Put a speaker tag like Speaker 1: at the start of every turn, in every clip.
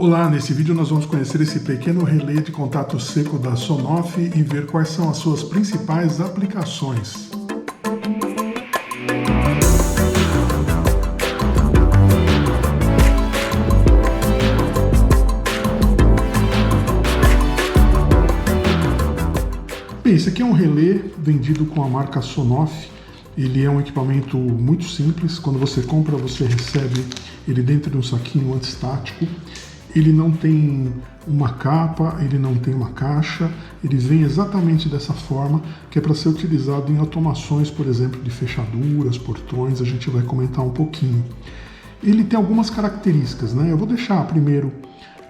Speaker 1: Olá, nesse vídeo nós vamos conhecer esse pequeno relé de contato seco da Sonoff e ver quais são as suas principais aplicações. Bem, esse aqui é um relé vendido com a marca Sonoff. Ele é um equipamento muito simples. Quando você compra, você recebe ele dentro de um saquinho antistático. Ele não tem uma capa, ele não tem uma caixa, ele vem exatamente dessa forma, que é para ser utilizado em automações, por exemplo, de fechaduras, portões, a gente vai comentar um pouquinho. Ele tem algumas características, né? Eu vou deixar primeiro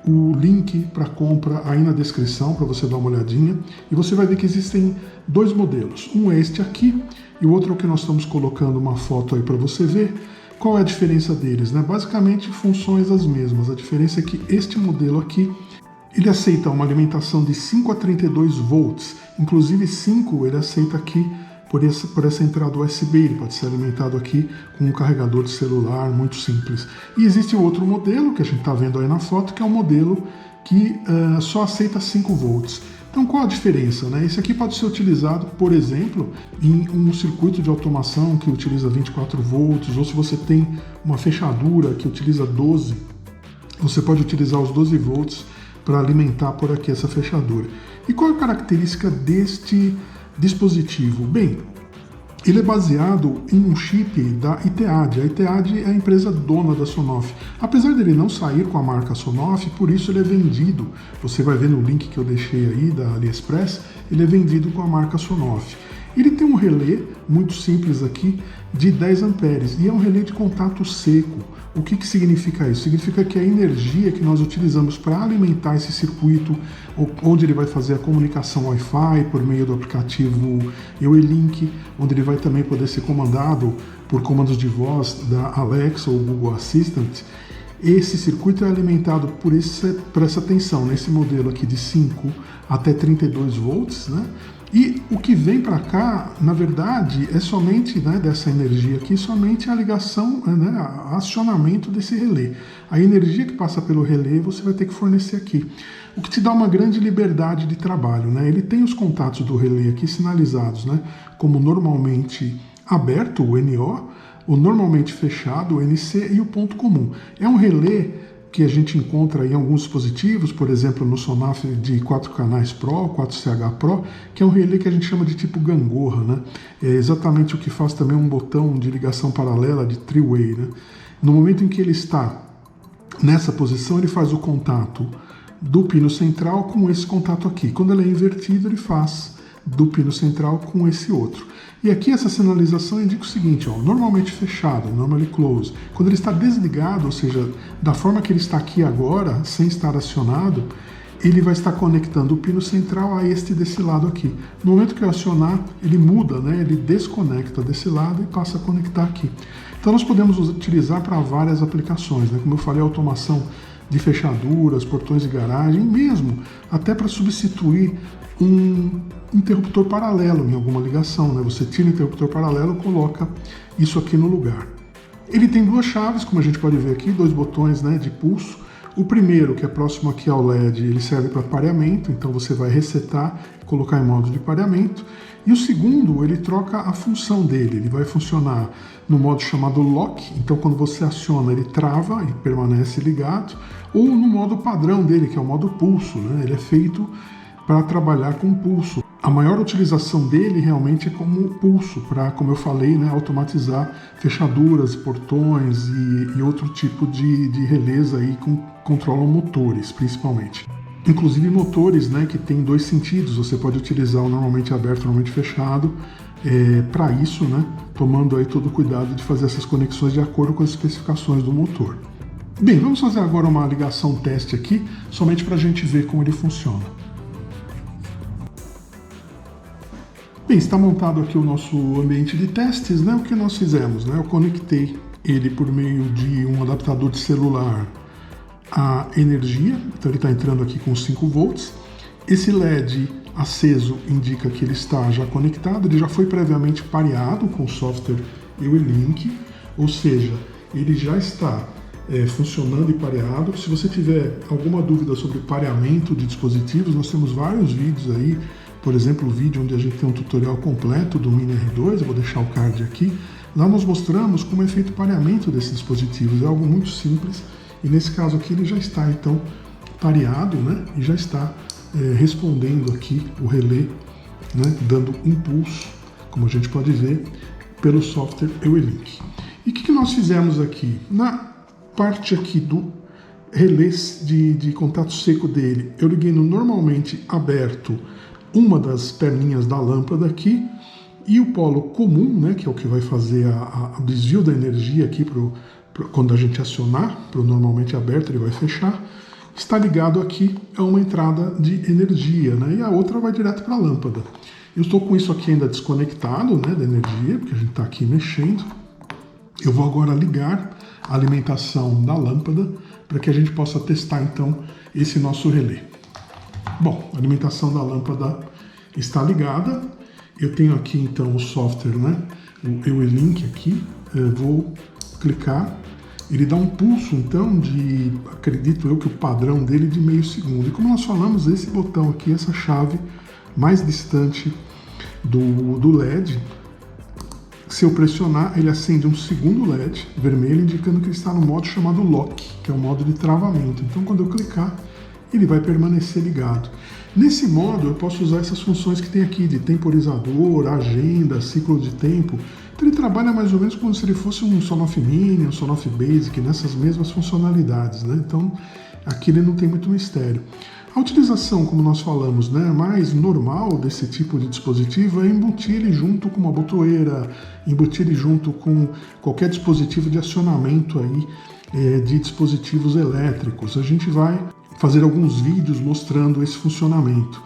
Speaker 1: o link para compra aí na descrição, para você dar uma olhadinha, e você vai ver que existem dois modelos. Um é este aqui, e o outro é o que nós estamos colocando uma foto aí para você ver. Qual é a diferença deles, né? Basicamente, funções as mesmas. A diferença é que este modelo aqui, ele aceita uma alimentação de 5 a 32 volts. Inclusive 5 ele aceita aqui por essa entrada USB. Ele pode ser alimentado aqui com um carregador de celular muito simples. E existe outro modelo, que a gente está vendo aí na foto, que é um modelo que só aceita 5 volts. Então, qual a diferença, né? Esse aqui pode ser utilizado, por exemplo, em um circuito de automação que utiliza 24 volts, ou se você tem uma fechadura que utiliza 12, você pode utilizar os 12 volts para alimentar por aqui essa fechadura. E qual é a característica deste dispositivo? Bem, ele é baseado em um chip da Itead. A Itead é a empresa dona da Sonoff. Apesar dele não sair com a marca Sonoff, por isso ele é vendido. Você vai ver no link que eu deixei aí da AliExpress, ele é vendido com a marca Sonoff. Ele tem um relé muito simples aqui de 10 amperes e é um relé de contato seco. O que significa isso? Significa que a energia que nós utilizamos para alimentar esse circuito, onde ele vai fazer a comunicação Wi-Fi por meio do aplicativo EUE-Link, onde ele vai também poder ser comandado por comandos de voz da Alexa ou Google Assistant, esse circuito é alimentado por essa tensão, nesse modelo aqui de 5 até 32 volts, né? E o que vem para cá, na verdade, é somente, né, dessa energia aqui, somente a ligação, né, acionamento desse relé. A energia que passa pelo relé você vai ter que fornecer aqui, o que te dá uma grande liberdade de trabalho, né? Ele tem os contatos do relé aqui sinalizados, né, como normalmente aberto, o NO, o normalmente fechado, o NC, e o ponto comum. É um relé que a gente encontra em alguns dispositivos, por exemplo, no Sonoff de 4 canais Pro, 4CH Pro, que é um relé que a gente chama de tipo gangorra, né? É exatamente o que faz também um botão de ligação paralela de three-way, né? No momento em que ele está nessa posição, ele faz o contato do pino central com esse contato aqui. Quando ele é invertido, ele faz do pino central com esse outro. E aqui essa sinalização indica o seguinte, ó, normalmente fechado, normally close. Quando ele está desligado, ou seja, da forma que ele está aqui agora, sem estar acionado, ele vai estar conectando o pino central a este desse lado aqui. No momento que eu acionar, ele muda, né? Ele desconecta desse lado e passa a conectar aqui. Então nós podemos utilizar para várias aplicações, né? Como eu falei, automação de fechaduras, portões de garagem, mesmo até para substituir um interruptor paralelo em alguma ligação, né? Você tira o interruptor paralelo e coloca isso aqui no lugar. Ele tem duas chaves, como a gente pode ver aqui, dois botões, né, de pulso. O primeiro, que é próximo aqui ao LED, ele serve para pareamento, então você vai resetar, colocar em modo de pareamento. E o segundo, ele troca a função dele, ele vai funcionar no modo chamado lock, então quando você aciona ele trava e permanece ligado, ou no modo padrão dele, que é o modo pulso, né? Ele é feito para trabalhar com pulso. A maior utilização dele realmente é como pulso, para, como eu falei, né, automatizar fechaduras, portões e outro tipo de relés aí que controlam motores, principalmente. Inclusive motores, né, que tem dois sentidos, você pode utilizar o normalmente aberto, normalmente fechado, para isso, né, tomando aí todo o cuidado de fazer essas conexões de acordo com as especificações do motor. Bem, vamos fazer agora uma ligação teste aqui, somente para a gente ver como ele funciona. Bem, está montado aqui o nosso ambiente de testes, né? O que nós fizemos, né? Eu conectei ele por meio de um adaptador de celular à energia, então ele está entrando aqui com 5 volts. Esse LED aceso indica que ele está já conectado, ele já foi previamente pareado com o software EUE-Link, ou seja, ele já está funcionando e pareado. Se você tiver alguma dúvida sobre pareamento de dispositivos, nós temos vários vídeos aí, por exemplo, o vídeo onde a gente tem um tutorial completo do Mini R2, eu vou deixar o card aqui. Lá nós mostramos como é feito o pareamento desses dispositivos, é algo muito simples, e nesse caso aqui ele já está então pareado, né, e já está respondendo aqui o relé, né, dando impulso, como a gente pode ver, pelo software EUELink. E o que nós fizemos aqui? Na parte aqui do relé de contato seco dele, eu liguei no normalmente aberto uma das perninhas da lâmpada aqui, e o polo comum, né, que é o que vai fazer o desvio da energia aqui quando a gente acionar, para o normalmente aberto ele vai fechar, está ligado aqui a uma entrada de energia, né, e a outra vai direto para a lâmpada. Eu estou com isso aqui ainda desconectado, né, da energia, porque a gente está aqui mexendo. Eu vou agora ligar a alimentação da lâmpada para que a gente possa testar então esse nosso relé. Bom, a alimentação da lâmpada está ligada. Eu tenho aqui então o software, né, o EUELink aqui. Eu vou clicar. Ele dá um pulso então de, acredito eu que o padrão dele de meio segundo. E como nós falamos, esse botão aqui, essa chave mais distante do LED, se eu pressionar, ele acende um segundo LED vermelho, indicando que ele está no modo chamado Lock, que é o modo de travamento. Então, quando eu clicar, ele vai permanecer ligado. Nesse modo, eu posso usar essas funções que tem aqui, de temporizador, agenda, ciclo de tempo. Então, ele trabalha mais ou menos como se ele fosse um Sonoff Mini, um Sonoff Basic, nessas mesmas funcionalidades, né? Então, aqui ele não tem muito mistério. A utilização, como nós falamos, né, mais normal desse tipo de dispositivo é embutir ele junto com uma botoeira, embutir ele junto com qualquer dispositivo de acionamento aí, de dispositivos elétricos. A gente vai fazer alguns vídeos mostrando esse funcionamento.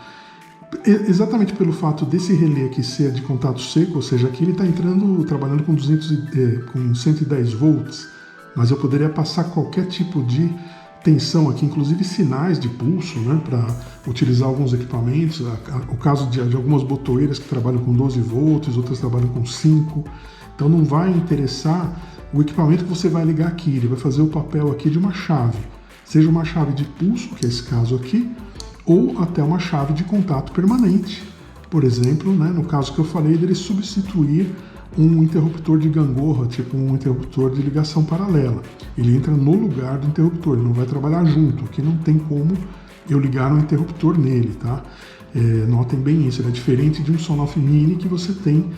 Speaker 1: Exatamente pelo fato desse relé aqui ser de contato seco, ou seja, aqui ele está trabalhando com 110 volts, mas eu poderia passar qualquer tipo de tensão aqui, inclusive sinais de pulso, né, para utilizar alguns equipamentos. O caso de algumas botoeiras que trabalham com 12 volts, outras trabalham com 5. Então não vai interessar o equipamento que você vai ligar aqui, ele vai fazer o papel aqui de uma chave, seja uma chave de pulso, que é esse caso aqui, ou até uma chave de contato permanente. Por exemplo, né, no caso que eu falei dele substituir um interruptor de gangorra, tipo um interruptor de ligação paralela. Ele entra no lugar do interruptor, ele não vai trabalhar junto. Aqui não tem como eu ligar um interruptor nele, tá? Notem bem isso, ele é diferente de um Sonoff Mini que você tem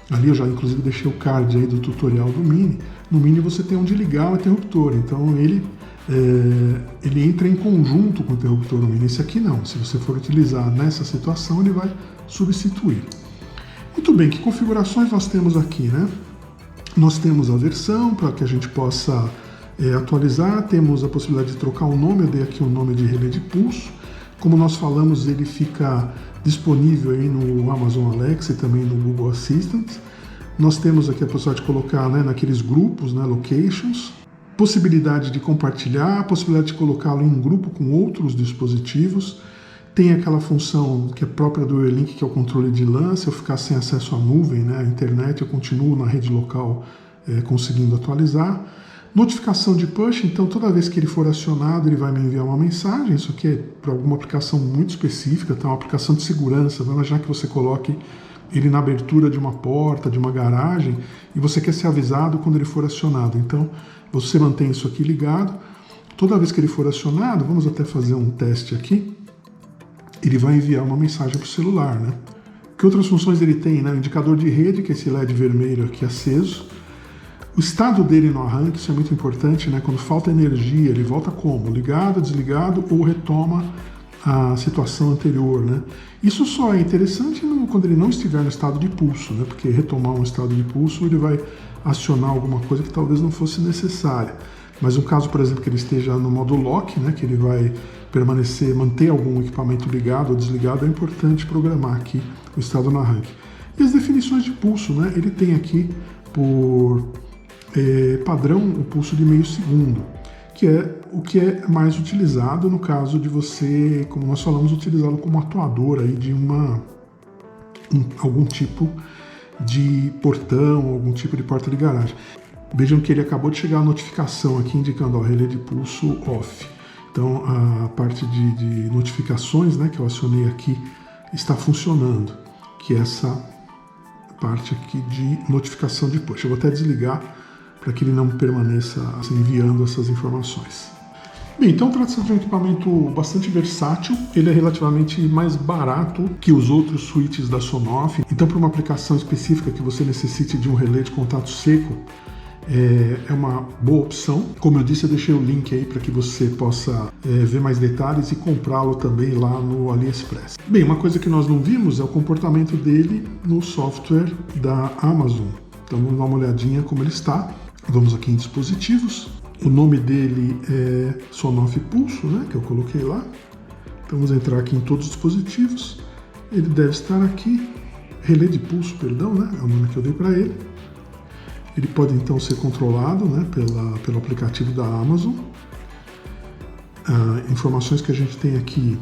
Speaker 1: ali. Eu já inclusive deixei o card aí do tutorial do Mini. No Mini você tem onde ligar o interruptor, então ele entra em conjunto com o interruptor no Mini. Esse aqui não, se você for utilizar nessa situação ele vai substituir. Muito bem, que configurações nós temos aqui, né? Nós temos a versão para que a gente possa atualizar, temos a possibilidade de trocar o nome, eu dei aqui o nome de relé de pulso. Como nós falamos, ele fica disponível aí no Amazon Alexa e também no Google Assistant. Nós temos aqui a possibilidade de colocar, né, naqueles grupos, né, locations, possibilidade de compartilhar, possibilidade de colocá-lo em um grupo com outros dispositivos. Tem aquela função que é própria do EUELink, que é o controle de LAN. Se eu ficar sem acesso à nuvem, né, à internet, eu continuo na rede local conseguindo atualizar. Notificação de push, então toda vez que ele for acionado, ele vai me enviar uma mensagem. Isso aqui é para alguma aplicação muito específica, tá? Uma aplicação de segurança. Vamos imaginar que você coloque ele na abertura de uma porta, de uma garagem, e você quer ser avisado quando ele for acionado. Então, você mantém isso aqui ligado. Toda vez que ele for acionado, vamos até fazer um teste aqui, ele vai enviar uma mensagem para o celular, né? Que outras funções ele tem, né? O indicador de rede, que é esse LED vermelho aqui aceso. O estado dele no arranque, isso é muito importante, né? Quando falta energia, ele volta como? Ligado, desligado ou retoma a situação anterior, né? Isso só é interessante quando ele não estiver no estado de pulso, né? Porque retomar um estado de pulso, ele vai acionar alguma coisa que talvez não fosse necessária. Mas no caso, por exemplo, que ele esteja no modo lock, né? Que ele vai manter algum equipamento ligado ou desligado, é importante programar aqui o estado no arranque. E as definições de pulso, né? Ele tem aqui por padrão o pulso de meio segundo, que é o que é mais utilizado no caso de você, como nós falamos, utilizá-lo como atuador aí de algum tipo de portão, algum tipo de porta de garagem. Vejam que ele acabou de chegar a notificação aqui indicando o relé de pulso off. Então a parte de notificações, né, que eu acionei aqui está funcionando, que é essa parte aqui de notificação de push. Eu vou até desligar para que ele não permaneça enviando essas informações. Bem, então trata-se de um equipamento bastante versátil, ele é relativamente mais barato que os outros switches da Sonoff, então para uma aplicação específica que você necessite de um relé de contato seco, é uma boa opção. Como eu disse, eu deixei o link aí para que você possa ver mais detalhes e comprá-lo também lá no AliExpress. Bem, uma coisa que nós não vimos é o comportamento dele no software da Amazon. Então vamos dar uma olhadinha como ele está. Vamos aqui em dispositivos. O nome dele é Sonoff Pulso, né, que eu coloquei lá. Então vamos entrar aqui em todos os dispositivos. Ele deve estar aqui. Relé de pulso, perdão, né, é o nome que eu dei para ele. Ele pode então ser controlado, né, pelo aplicativo da Amazon. Informações que a gente tem aqui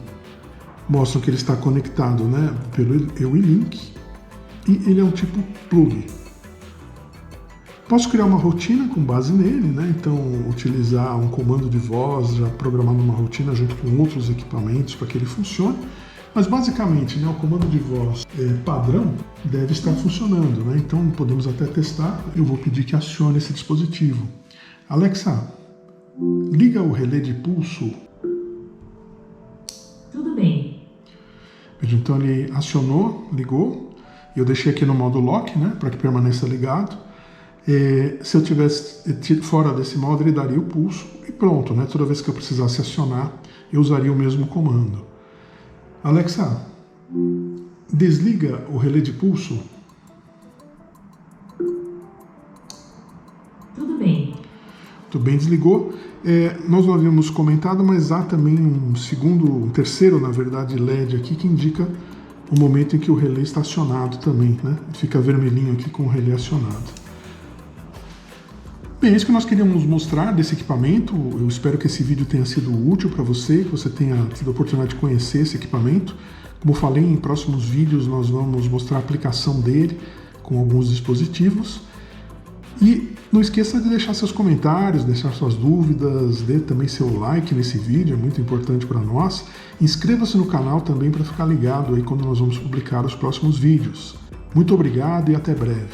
Speaker 1: mostram que ele está conectado, né, pelo EUI-Link, e ele é um tipo plug. Posso criar uma rotina com base nele, né, então utilizar um comando de voz, já programando uma rotina junto com outros equipamentos para que ele funcione. Mas basicamente, né, o comando de voz padrão deve estar funcionando, né? Então podemos até testar. Eu vou pedir que acione esse dispositivo. Alexa, liga o relé de pulso.
Speaker 2: Tudo bem.
Speaker 1: Então ele acionou, ligou. Eu deixei aqui no modo lock, né, para que permaneça ligado. Se eu tivesse fora desse modo, ele daria o pulso e pronto, né? Toda vez que eu precisasse acionar, eu usaria o mesmo comando. Alexa, desliga o relé de pulso.
Speaker 2: Tudo bem.
Speaker 1: Tudo bem, desligou. Nós não havíamos comentado, mas há também um terceiro, na verdade, LED aqui que indica o momento em que o relé está acionado também, né? Fica vermelhinho aqui com o relé acionado. Bem, é isso que nós queríamos mostrar desse equipamento. Eu espero que esse vídeo tenha sido útil para você, que você tenha tido a oportunidade de conhecer esse equipamento. Como falei, em próximos vídeos nós vamos mostrar a aplicação dele com alguns dispositivos. E não esqueça de deixar seus comentários, deixar suas dúvidas, dê também seu like nesse vídeo, é muito importante para nós. Inscreva-se no canal também para ficar ligado aí quando nós vamos publicar os próximos vídeos. Muito obrigado e até breve.